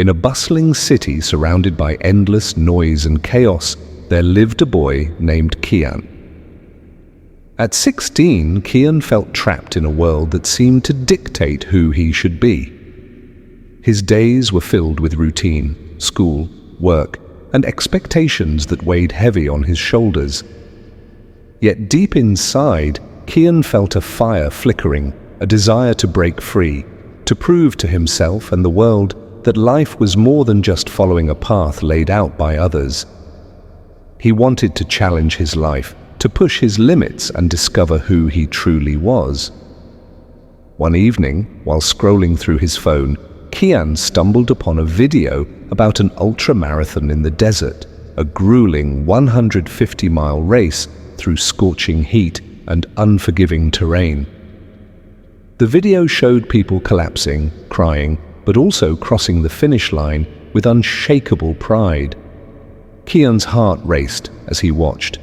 In a bustling city surrounded by endless noise and chaos, there lived a boy named Kian. At 16, Kian felt trapped in a world that seemed to dictate who he should be. His days were filled with routine, school, work, and expectations that weighed heavy on his shoulders. Yet deep inside, Kian felt a fire flickering, a desire to break free, to prove to himself and the world that life was more than just following a path laid out by others. He wanted to challenge his life, to push his limits and discover who he truly was. One evening, while scrolling through his phone, Kian stumbled upon a video about an ultra-marathon in the desert, a grueling 150-mile race through scorching heat and unforgiving terrain. The video showed people collapsing, crying, but also crossing the finish line with unshakable pride. Kian's heart raced as he watched.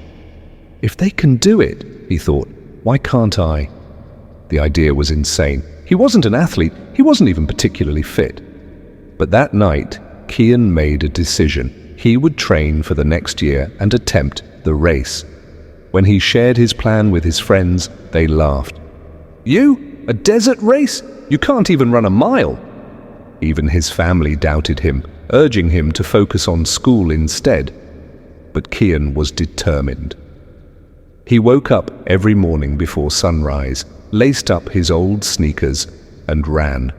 If they can do it, he thought, why can't I? The idea was insane. He wasn't an athlete, he wasn't even particularly fit. But that night, Kian made a decision. He would train for the next year and attempt the race. When he shared his plan with his friends, they laughed. "You? A desert race? You can't even run a mile." Even his family doubted him, urging him to focus on school instead. But Kian was determined. He woke up every morning before sunrise, laced up his old sneakers, and ran.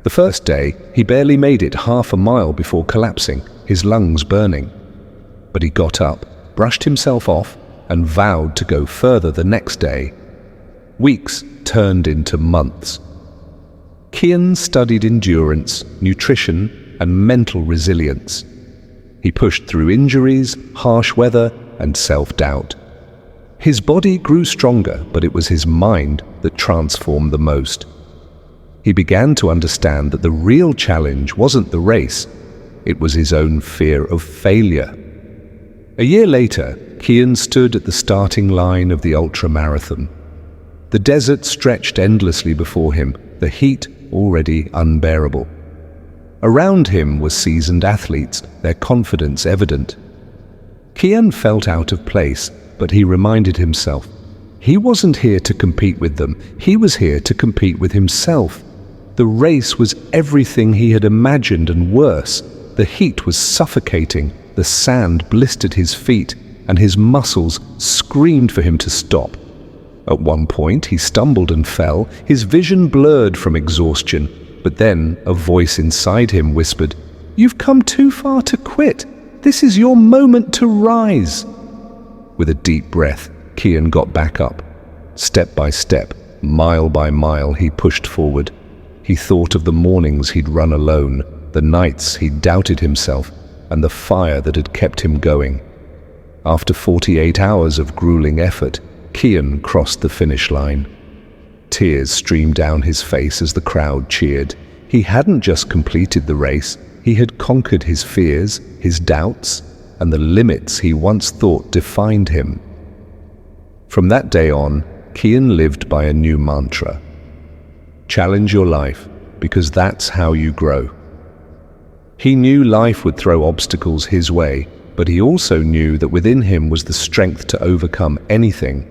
The first day, he barely made it half a mile before collapsing, his lungs burning. But he got up, brushed himself off, and vowed to go further the next day. Weeks turned into months. Kian studied endurance, nutrition, and mental resilience. He pushed through injuries, harsh weather, and self-doubt. His body grew stronger, but it was his mind that transformed the most. He began to understand that the real challenge wasn't the race, it was his own fear of failure. A year later, Kian stood at the starting line of the ultramarathon. The desert stretched endlessly before him, the heat already unbearable. Around him were seasoned athletes, their confidence evident. Kian felt out of place, but he reminded himself, he wasn't here to compete with them, he was here to compete with himself. The race was everything he had imagined and worse. The heat was suffocating, the sand blistered his feet, and his muscles screamed for him to stop. At one point, he stumbled and fell, his vision blurred from exhaustion, but then a voice inside him whispered, "You've come too far to quit. This is your moment to rise." With a deep breath, Kian got back up. Step by step, mile by mile, he pushed forward. He thought of the mornings he'd run alone, the nights he'd doubted himself, and the fire that had kept him going. After 48 hours of grueling effort, Kian crossed the finish line. Tears streamed down his face as the crowd cheered. He hadn't just completed the race, he had conquered his fears, his doubts, and the limits he once thought defined him. From that day on, Kian lived by a new mantra. Challenge your life, because that's how you grow. He knew life would throw obstacles his way, but he also knew that within him was the strength to overcome anything.